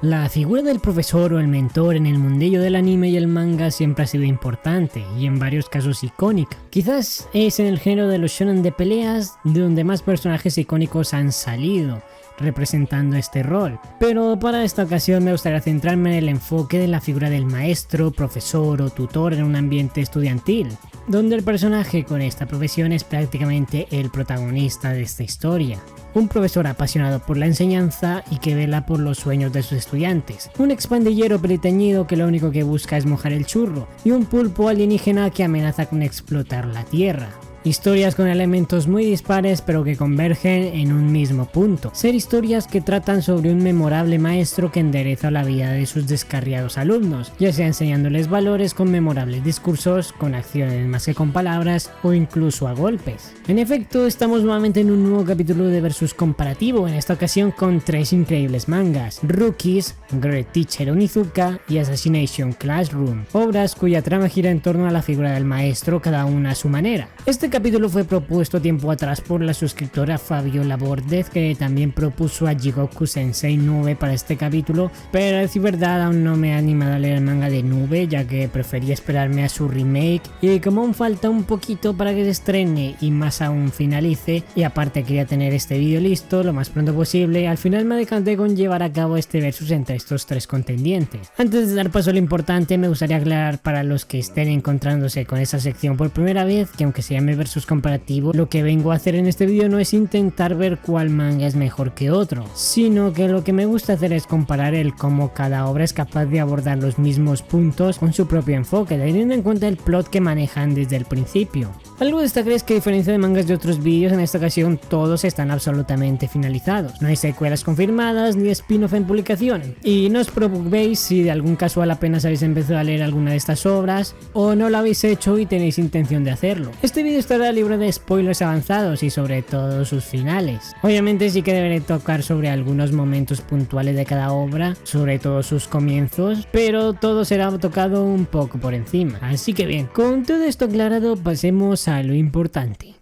La figura del profesor o el mentor en el mundillo del anime y el manga siempre ha sido importante y en varios casos icónica. Quizás es en el género de los shonen de peleas de donde más personajes icónicos han salido representando este rol, pero para esta ocasión me gustaría centrarme en el enfoque de la figura del maestro, profesor o tutor en un ambiente estudiantil, donde el personaje con esta profesión es prácticamente el protagonista de esta historia. Un profesor apasionado por la enseñanza y que vela por los sueños de sus estudiantes, un expandillero peliteñido que lo único que busca es mojar el churro, y un pulpo alienígena que amenaza con explotar la Tierra. Historias con elementos muy dispares pero que convergen en un mismo punto. Ser historias que tratan sobre un memorable maestro que endereza la vida de sus descarriados alumnos, ya sea enseñándoles valores con memorables discursos, con acciones más que con palabras o incluso a golpes. En efecto, estamos nuevamente en un nuevo capítulo de Versus Comparativo, en esta ocasión con tres increíbles mangas: Rookies, Great Teacher Onizuka y Assassination Classroom, obras cuya trama gira en torno a la figura del maestro, cada una a su manera. Este capítulo fue propuesto tiempo atrás por la suscriptora Fabiola Bordez, que también propuso a Jigoku Sensei Nube para este capítulo, pero a decir verdad aún no me he animado a leer el manga de Nube, ya que prefería esperarme a su remake, y como aún falta un poquito para que se estrene y más aún finalice, y aparte quería tener este vídeo listo lo más pronto posible, al final me decanté con llevar a cabo este versus entre estos tres contendientes. Antes de dar paso a lo importante, me gustaría aclarar para los que estén encontrándose con esa sección por primera vez que aunque se llame Versus Comparativo, lo que vengo a hacer en este vídeo no es intentar ver cuál manga es mejor que otro, sino que lo que me gusta hacer es comparar el cómo cada obra es capaz de abordar los mismos puntos con su propio enfoque, teniendo en cuenta el plot que manejan desde el principio. Algo a destacar es que a diferencia de mangas de otros vídeos, en esta ocasión todos están absolutamente finalizados. No hay secuelas confirmadas ni spin-off en publicación. Y no os preocupéis si de algún casual apenas habéis empezado a leer alguna de estas obras o no lo habéis hecho y tenéis intención de hacerlo. Este vídeo estará libre de spoilers avanzados y sobre todo sus finales. Obviamente sí que deberé tocar sobre algunos momentos puntuales de cada obra, sobre todo sus comienzos, pero todo será tocado un poco por encima. Así que bien, con todo esto aclarado, pasemos a lo importante.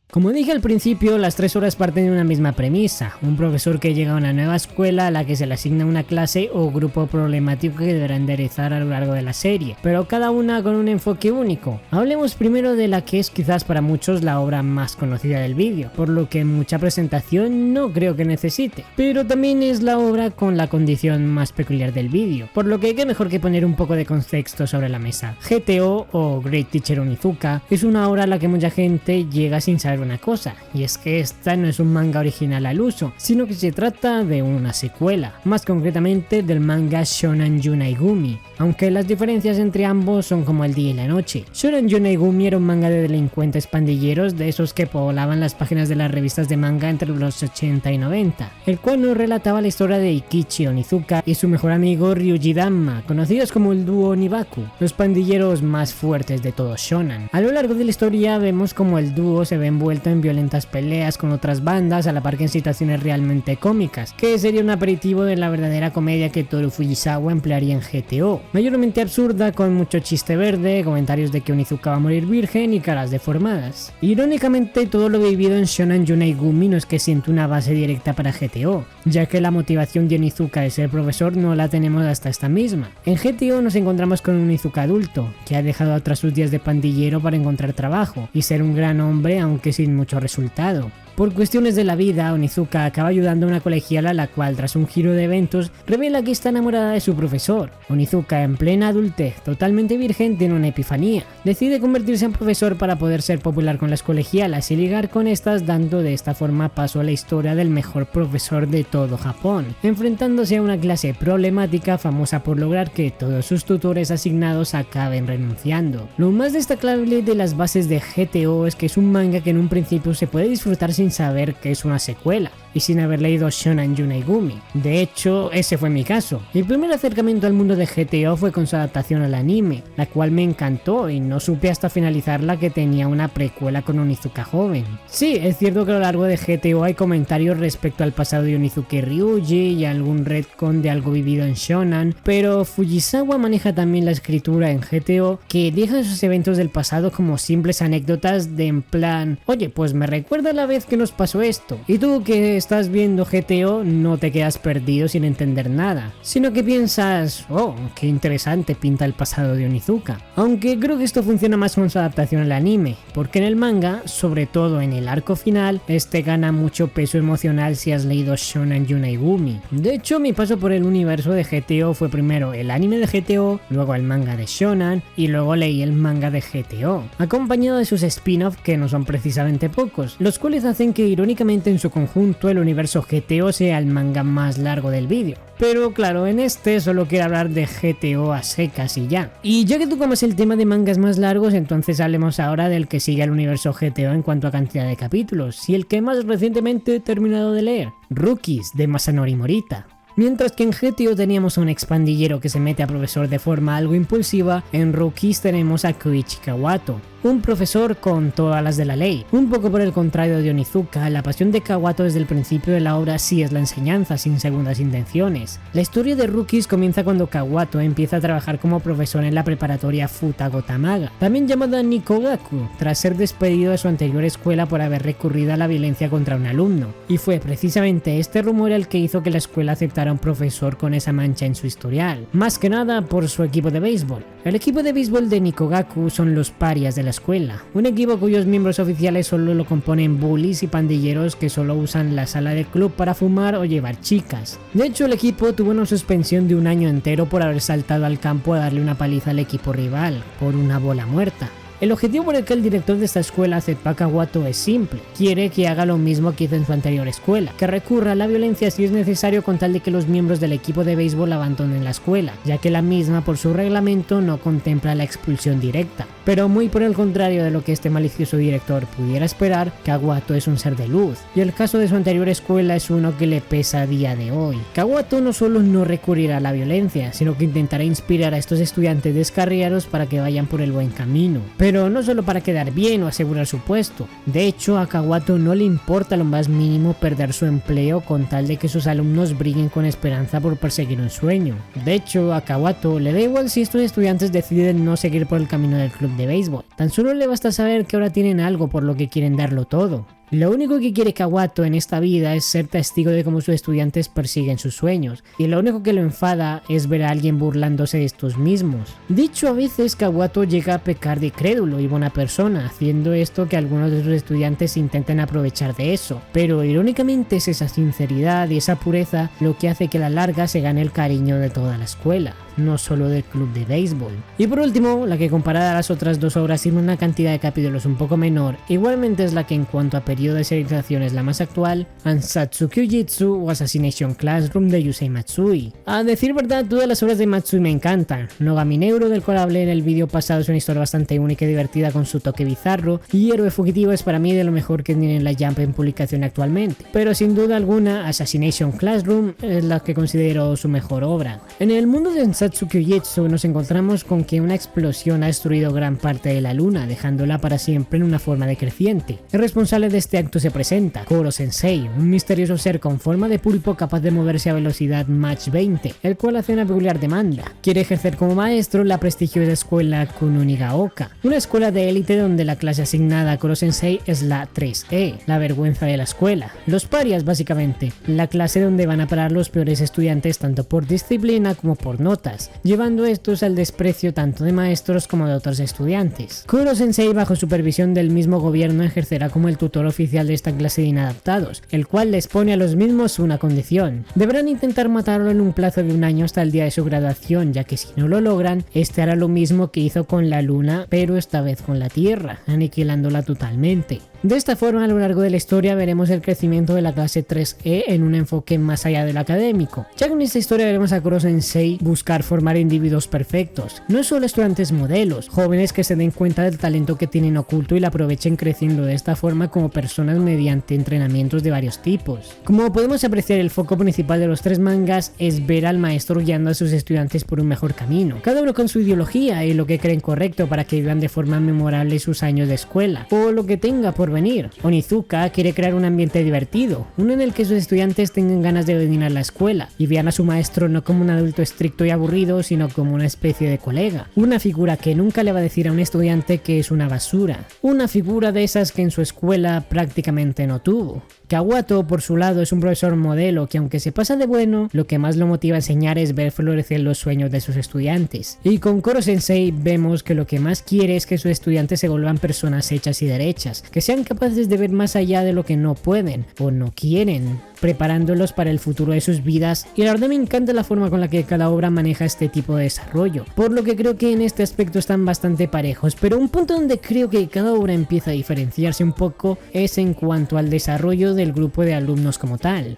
Como dije al principio, las tres obras parten de una misma premisa: un profesor que llega a una nueva escuela a la que se le asigna una clase o grupo problemático que deberá enderezar a lo largo de la serie, pero cada una con un enfoque único. Hablemos primero de la que es quizás para muchos la obra más conocida del vídeo, por lo que mucha presentación no creo que necesite, pero también es la obra con la condición más peculiar del vídeo, por lo que qué mejor que poner un poco de contexto sobre la mesa. GTO o Great Teacher Onizuka es una obra a la que mucha gente llega sin saber una cosa, y es que esta no es un manga original al uso, sino que se trata de una secuela, más concretamente del manga Shonan Yunaigumi, aunque las diferencias entre ambos son como el día y la noche. Shonan Yunaigumi era un manga de delincuentes pandilleros, de esos que poblaban las páginas de las revistas de manga entre los 80 y 90, el cual nos relataba la historia de Ikichi Onizuka y su mejor amigo Ryuji Danma, conocidos como el dúo Nibaku, los pandilleros más fuertes de todo Shonan. A lo largo de la historia vemos como el dúo se ve envuelto en violentas peleas con otras bandas, a la par que en situaciones realmente cómicas, que sería un aperitivo de la verdadera comedia que Toru Fujisawa emplearía en GTO, mayormente absurda, con mucho chiste verde, comentarios de que Onizuka va a morir virgen y caras deformadas. Irónicamente, todo lo vivido en Shonan Yunaigumi no es que siente una base directa para GTO, ya que la motivación de Onizuka de ser profesor no la tenemos hasta esta misma. En GTO nos encontramos con un Onizuka adulto, que ha dejado atrás sus días de pandillero para encontrar trabajo y ser un gran hombre, aunque sin mucho resultado. Por cuestiones de la vida, Onizuka acaba ayudando a una colegiala, la cual, tras un giro de eventos, revela que está enamorada de su profesor. Onizuka, en plena adultez, totalmente virgen, tiene una epifanía. Decide convertirse en profesor para poder ser popular con las colegialas y ligar con estas, dando de esta forma paso a la historia del mejor profesor de todo Japón, enfrentándose a una clase problemática famosa por lograr que todos sus tutores asignados acaben renunciando. Lo más destacable de las bases de GTO es que es un manga que en un principio se puede disfrutar sin sin saber que es una secuela y sin haber leído Shonen Yunaigumi. De hecho, ese fue mi caso. Mi primer acercamiento al mundo de GTO fue con su adaptación al anime, la cual me encantó y no supe hasta finalizarla que tenía una precuela con Onizuka joven. Sí, es cierto que a lo largo de GTO hay comentarios respecto al pasado de Onizuka y Ryuji y algún retcon de algo vivido en Shonen, pero Fujisawa maneja también la escritura en GTO que deja esos eventos del pasado como simples anécdotas de en plan, oye, pues me recuerda la vez que nos pasó esto, y tú que estás viendo GTO no te quedas perdido sin entender nada, sino que piensas, oh, qué interesante pinta el pasado de Onizuka. Aunque creo que esto funciona más con su adaptación al anime, porque en el manga, sobre todo en el arco final, este gana mucho peso emocional si has leído Shonen Yunaigumi. De hecho, mi paso por el universo de GTO fue primero el anime de GTO, luego el manga de Shonen y luego leí el manga de GTO, acompañado de sus spin-off que no son precisamente pocos, los cuales hacen que irónicamente en su conjunto el universo GTO sea el manga más largo del vídeo. Pero claro, en este solo quiero hablar de GTO a secas y ya. Y ya que tocamos el tema de mangas más largos, entonces hablemos ahora del que sigue al universo GTO en cuanto a cantidad de capítulos, y el que más recientemente he terminado de leer, Rookies de Masanori Morita. Mientras que en GTO teníamos a un expandillero que se mete a profesor de forma algo impulsiva, en Rookies tenemos a Koichi Kawato, un profesor con todas las de la ley. Un poco por el contrario de Onizuka, la pasión de Kawato desde el principio de la obra sí es la enseñanza sin segundas intenciones. La historia de Rookies comienza cuando Kawato empieza a trabajar como profesor en la preparatoria Futago Tamaga, también llamada Nikogaku, tras ser despedido de su anterior escuela por haber recurrido a la violencia contra un alumno, y fue precisamente este rumor el que hizo que la escuela aceptara a un profesor con esa mancha en su historial, más que nada por su equipo de béisbol. El equipo de béisbol de Nikogaku son los parias de la escuela, un equipo cuyos miembros oficiales solo lo componen bullies y pandilleros que solo usan la sala del club para fumar o llevar chicas. De hecho, el equipo tuvo una suspensión de un año entero por haber saltado al campo a darle una paliza al equipo rival, por una bola muerta. El objetivo por el que el director de esta escuela aceptó a Kawato es simple: quiere que haga lo mismo que hizo en su anterior escuela, que recurra a la violencia si es necesario con tal de que los miembros del equipo de béisbol abandonen la escuela, ya que la misma por su reglamento no contempla la expulsión directa. Pero muy por el contrario de lo que este malicioso director pudiera esperar, Kawato es un ser de luz, y el caso de su anterior escuela es uno que le pesa a día de hoy. Kawato no solo no recurrirá a la violencia, sino que intentará inspirar a estos estudiantes descarriados para que vayan por el buen camino. Pero no solo para quedar bien o asegurar su puesto. De hecho, a Kawato no le importa lo más mínimo perder su empleo con tal de que sus alumnos brillen con esperanza por perseguir un sueño. De hecho, a Kawato le da igual si estos estudiantes deciden no seguir por el camino del club de béisbol. Tan solo le basta saber que ahora tienen algo por lo que quieren darlo todo. Lo único que quiere Kawato en esta vida es ser testigo de cómo sus estudiantes persiguen sus sueños, y lo único que lo enfada es ver a alguien burlándose de estos mismos. Dicho a veces, Kawato llega a pecar de crédulo y buena persona, haciendo esto que algunos de sus estudiantes intenten aprovechar de eso, pero irónicamente es esa sinceridad y esa pureza lo que hace que a la larga se gane el cariño de toda la escuela, no solo del club de béisbol. Y por último, la que comparada a las otras dos obras tiene una cantidad de capítulos un poco menor, igualmente es la que en cuanto a periodo de serialización es la más actual, Ansatsu Kyujitsu o Assassination Classroom de Yusei Matsui. A decir verdad, todas las obras de Matsui me encantan. Nogami Neuro, del cual hablé en el vídeo pasado, es una historia bastante única y divertida con su toque bizarro, y Héroe Fugitivo es para mí de lo mejor que tiene la Jump en publicación actualmente, pero sin duda alguna Assassination Classroom es la que considero su mejor obra. En el mundo de Ansatsu Kyujitsu nos encontramos con que una explosión ha destruido gran parte de la luna, dejándola para siempre en una forma decreciente. El responsable de este acto se presenta, Koro Sensei, un misterioso ser con forma de pulpo capaz de moverse a velocidad Mach 20, el cual hace una peculiar demanda. Quiere ejercer como maestro en la prestigiosa escuela Kunonigaoka, una escuela de élite donde la clase asignada a Koro Sensei es la 3E, la vergüenza de la escuela. Los parias básicamente, la clase donde van a parar los peores estudiantes tanto por disciplina como por notas, llevando estos al desprecio tanto de maestros como de otros estudiantes. Koro Sensei, bajo supervisión del mismo gobierno, ejercerá como el tutor oficial de esta clase de inadaptados, el cual les pone a los mismos una condición: deberán intentar matarlo en un plazo de un año hasta el día de su graduación, ya que si no lo logran, este hará lo mismo que hizo con la luna, pero esta vez con la Tierra, aniquilándola totalmente. De esta forma, a lo largo de la historia veremos el crecimiento de la clase 3E en un enfoque más allá del académico, ya que en esta historia veremos a Koro Sensei buscar formar individuos perfectos, no solo estudiantes modelos, jóvenes que se den cuenta del talento que tienen oculto y lo aprovechen creciendo de esta forma como personas mediante entrenamientos de varios tipos. Como podemos apreciar, el foco principal de los 3 mangas es ver al maestro guiando a sus estudiantes por un mejor camino, cada uno con su ideología y lo que creen correcto para que vivan de forma memorable sus años de escuela, o lo que tenga por venir. Onizuka quiere crear un ambiente divertido, uno en el que sus estudiantes tengan ganas de venir a la escuela y vean a su maestro no como un adulto estricto y aburrido, sino como una especie de colega, una figura que nunca le va a decir a un estudiante que es una basura, una figura de esas que en su escuela prácticamente no tuvo. Kawato, por su lado, es un profesor modelo que, aunque se pasa de bueno, lo que más lo motiva a enseñar es ver florecer los sueños de sus estudiantes. Y con Koro Sensei vemos que lo que más quiere es que sus estudiantes se vuelvan personas hechas y derechas, que sean capaces de ver más allá de lo que no pueden o no quieren, preparándolos para el futuro de sus vidas. Y la verdad me encanta la forma con la que cada obra maneja este tipo de desarrollo, por lo que creo que en este aspecto están bastante parejos, pero un punto donde creo que cada obra empieza a diferenciarse un poco es en cuanto al desarrollo del grupo de alumnos como tal.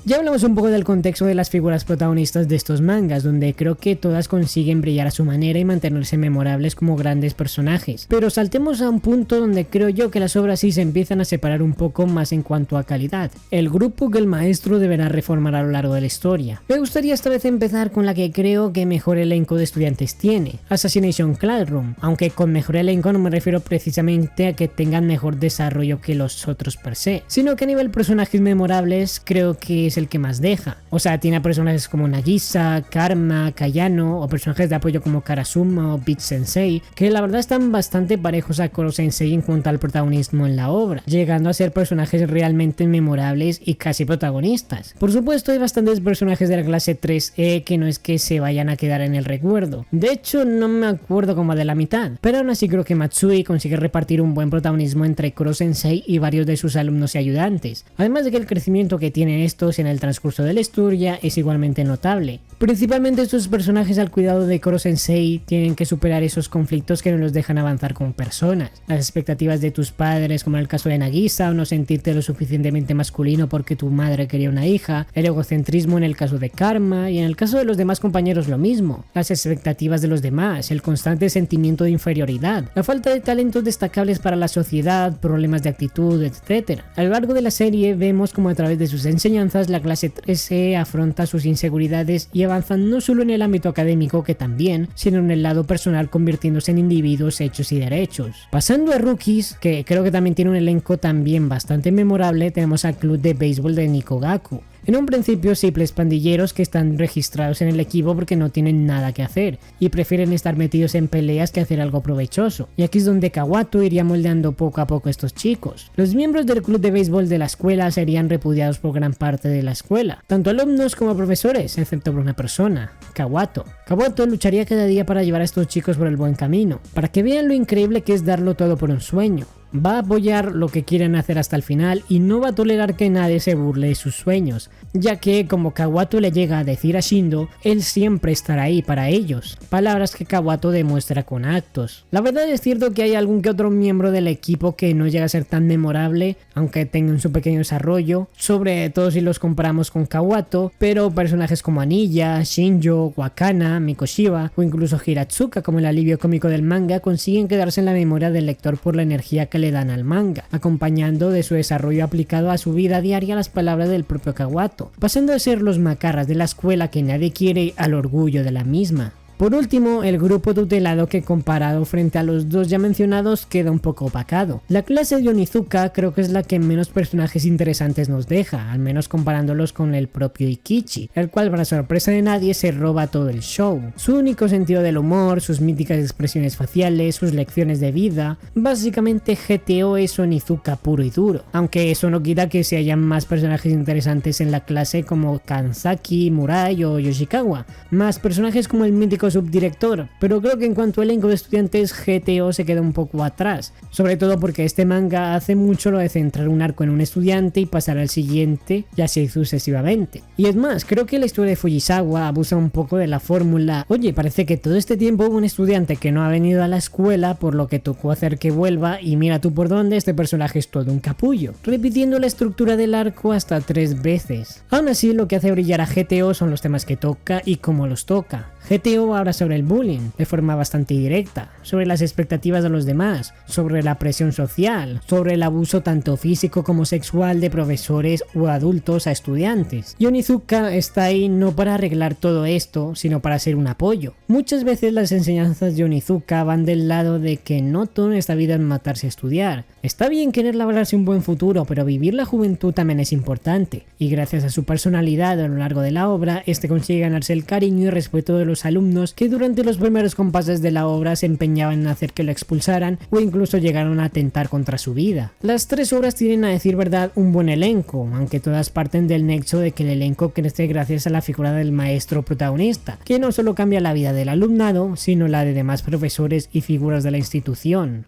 Ya hablamos un poco del contexto de las figuras protagonistas de estos mangas, donde creo que todas consiguen brillar a su manera y mantenerse memorables como grandes personajes, pero saltemos a un punto donde creo yo que las obras sí se empiezan a separar un poco más en cuanto a calidad, el grupo que el maestro deberá reformar a lo largo de la historia. Me gustaría esta vez empezar con la que creo que mejor elenco de estudiantes tiene, Assassination Classroom, aunque con mejor elenco no me refiero precisamente a que tengan mejor desarrollo que los otros per se, sino que a nivel personajes memorables creo que es el que más deja. O sea, tiene a personajes como Nagisa, Karma, Kayano o personajes de apoyo como Karasuma o Beat Sensei, que la verdad están bastante parejos a Koro Sensei en cuanto al protagonismo en la obra, llegando a ser personajes realmente memorables y casi protagonistas. Por supuesto, hay bastantes personajes de la clase 3E que no es que se vayan a quedar en el recuerdo. De hecho, no me acuerdo como de la mitad, pero aún así creo que Matsui consigue repartir un buen protagonismo entre Koro Sensei y varios de sus alumnos y ayudantes, además de que el crecimiento que tienen estos en el transcurso de la historia es igualmente notable. Principalmente estos personajes al cuidado de Koro Sensei tienen que superar esos conflictos que no los dejan avanzar como personas, las expectativas de tus padres como en el caso de Nagisa, o no sentirte lo suficientemente masculino porque tu madre quería una hija, el egocentrismo en el caso de Karma y en el caso de los demás compañeros lo mismo, las expectativas de los demás, el constante sentimiento de inferioridad, la falta de talentos destacables para la sociedad, problemas de actitud, etc. A lo largo de la serie vemos como a través de sus enseñanzas la clase 3E afronta sus inseguridades y avanzan no solo en el ámbito académico que también, sino en el lado personal convirtiéndose en individuos hechos y derechos. Pasando a Rookies, que creo que también tiene un elenco también bastante memorable, tenemos al club de béisbol de Nikogaku. En un principio simples pandilleros que están registrados en el equipo porque no tienen nada que hacer y prefieren estar metidos en peleas que hacer algo provechoso. Y aquí es donde Kawato iría moldeando poco a poco a estos chicos. Los miembros del club de béisbol de la escuela serían repudiados por gran parte de la escuela, tanto alumnos como profesores, excepto por una persona, Kawato. Kawato lucharía cada día para llevar a estos chicos por el buen camino, para que vean lo increíble que es darlo todo por un sueño. Va a apoyar lo que quieren hacer hasta el final y no va a tolerar que nadie se burle de sus sueños, ya que, como Kawato le llega a decir a Shindo, él siempre estará ahí para ellos, palabras que Kawato demuestra con actos. La verdad es cierto que hay algún que otro miembro del equipo que no llega a ser tan memorable, aunque tengan su pequeño desarrollo, sobre todo si los comparamos con Kawato, pero personajes como Anilla, Shinjo, Wakana, Mikoshiba o incluso Hiratsuka como el alivio cómico del manga consiguen quedarse en la memoria del lector por la energía que le dan al manga, acompañando de su desarrollo aplicado a su vida diaria las palabras del propio Kawato, pasando de ser los macarras de la escuela que nadie quiere al orgullo de la misma. Por último, el grupo tutelado que comparado frente a los dos ya mencionados queda un poco opacado. La clase de Onizuka creo que es la que menos personajes interesantes nos deja, al menos comparándolos con el propio Ikichi, el cual para sorpresa de nadie se roba todo el show. Su único sentido del humor, sus míticas expresiones faciales, sus lecciones de vida, básicamente GTO es Onizuka puro y duro, aunque eso no quita que se hayan más personajes interesantes en la clase como Kansaki, Murai o Yoshikawa, más personajes como el mítico subdirector, pero creo que en cuanto a elenco de estudiantes GTO se queda un poco atrás, sobre todo porque este manga hace mucho lo de centrar un arco en un estudiante y pasar al siguiente y así sucesivamente. Y es más, creo que la historia de Fujisawa abusa un poco de la fórmula, oye, parece que todo este tiempo hubo un estudiante que no ha venido a la escuela por lo que tocó hacer que vuelva y mira tú por dónde, este personaje es todo un capullo, repitiendo la estructura del arco hasta 3 veces. Aún así, lo que hace brillar a GTO son los temas que toca y cómo los toca. GTO habla sobre el bullying, de forma bastante directa, sobre las expectativas de los demás, sobre la presión social, sobre el abuso tanto físico como sexual de profesores o adultos a estudiantes. Y Onizuka está ahí no para arreglar todo esto, sino para ser un apoyo. Muchas veces las enseñanzas de Onizuka van del lado de que no todo en esta vida es matarse a estudiar. Está bien querer labrarse un buen futuro, pero vivir la juventud también es importante, y gracias a su personalidad a lo largo de la obra, este consigue ganarse el cariño y respeto de los alumnos que durante los primeros compases de la obra se empeñaban en hacer que lo expulsaran o incluso llegaron a atentar contra su vida. Las 3 obras tienen, a decir verdad, un buen elenco, aunque todas parten del nexo de que el elenco crece gracias a la figura del maestro protagonista, que no solo cambia la vida del alumnado, sino la de demás profesores y figuras de la institución.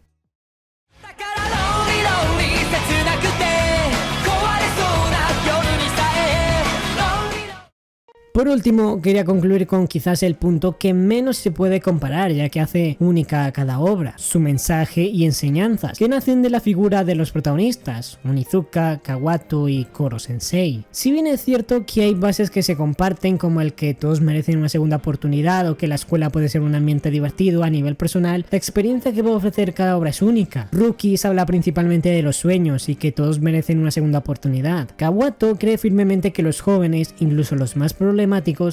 Por último, quería concluir con quizás el punto que menos se puede comparar, ya que hace única a cada obra, su mensaje y enseñanzas, que nacen de la figura de los protagonistas, Onizuka, Kawato y Koro Sensei. Si bien es cierto que hay bases que se comparten, como el que todos merecen una segunda oportunidad o que la escuela puede ser un ambiente divertido a nivel personal, la experiencia que puede ofrecer cada obra es única. Rookies habla principalmente de los sueños y que todos merecen una segunda oportunidad. Kawato cree firmemente que los jóvenes, incluso los más problemáticos,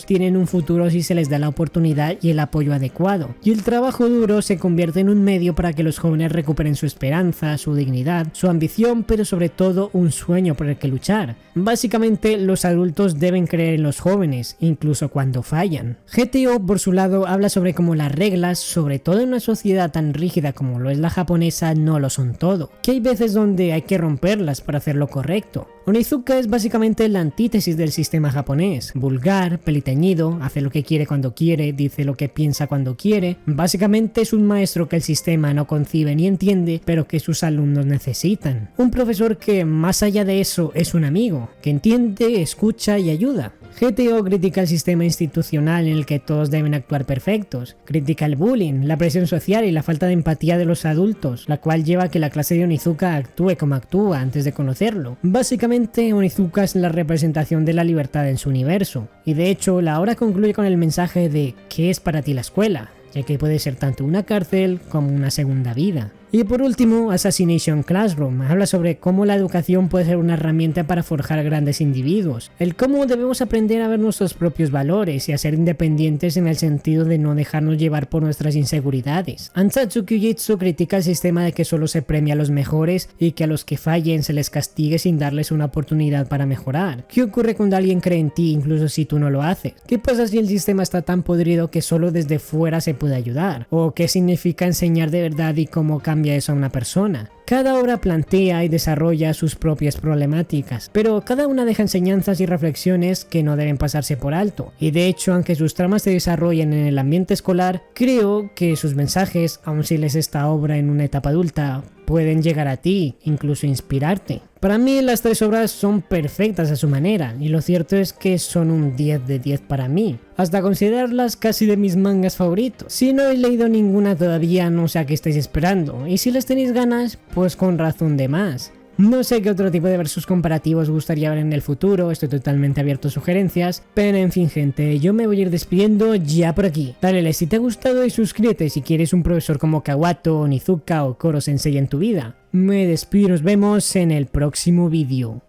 tienen un futuro si se les da la oportunidad y el apoyo adecuado, y el trabajo duro se convierte en un medio para que los jóvenes recuperen su esperanza, su dignidad, su ambición, pero sobre todo un sueño por el que luchar. Básicamente, los adultos deben creer en los jóvenes, incluso cuando fallan. GTO, por su lado, habla sobre cómo las reglas, sobre todo en una sociedad tan rígida como lo es la japonesa, no lo son todo, que hay veces donde hay que romperlas para hacer lo correcto. Onizuka es básicamente la antítesis del sistema japonés, vulgar, peliteñido, hace lo que quiere cuando quiere, dice lo que piensa cuando quiere. Básicamente es un maestro que el sistema no concibe ni entiende, pero que sus alumnos necesitan. Un profesor que, más allá de eso, es un amigo, que entiende, escucha y ayuda. GTO critica el sistema institucional en el que todos deben actuar perfectos, critica el bullying, la presión social y la falta de empatía de los adultos, la cual lleva a que la clase de Onizuka actúe como actúa antes de conocerlo. Básicamente, Onizuka es la representación de la libertad en su universo, y de hecho la obra concluye con el mensaje de ¿qué es para ti la escuela?, ya que puede ser tanto una cárcel como una segunda vida. Y por último, Assassination Classroom habla sobre cómo la educación puede ser una herramienta para forjar grandes individuos, el cómo debemos aprender a ver nuestros propios valores y a ser independientes en el sentido de no dejarnos llevar por nuestras inseguridades. Ansatsu Kyujitsu critica el sistema de que solo se premia a los mejores y que a los que fallen se les castigue sin darles una oportunidad para mejorar. ¿Qué ocurre cuando alguien cree en ti incluso si tú no lo haces? ¿Qué pasa si el sistema está tan podrido que solo desde fuera se puede ayudar? ¿O qué significa enseñar de verdad y cómo cambia eso a una persona? Cada obra plantea y desarrolla sus propias problemáticas, pero cada una deja enseñanzas y reflexiones que no deben pasarse por alto, y de hecho, aunque sus tramas se desarrollen en el ambiente escolar, creo que sus mensajes, aun si lees esta obra en una etapa adulta, pueden llegar a ti, incluso inspirarte. Para mí las 3 obras son perfectas a su manera, y lo cierto es que son un 10 de 10 para mí, hasta considerarlas casi de mis mangas favoritos. Si no he leído ninguna todavía, no sé a qué estáis esperando, y si les tenéis ganas, pues con razón de más. No sé qué otro tipo de versus comparativos gustaría ver en el futuro, estoy totalmente abierto a sugerencias, pero en fin gente, yo me voy a ir despidiendo ya por aquí. Dale like si te ha gustado y suscríbete si quieres un profesor como Kawato, Onizuka o Koro Sensei en tu vida. Me despido y nos vemos en el próximo vídeo.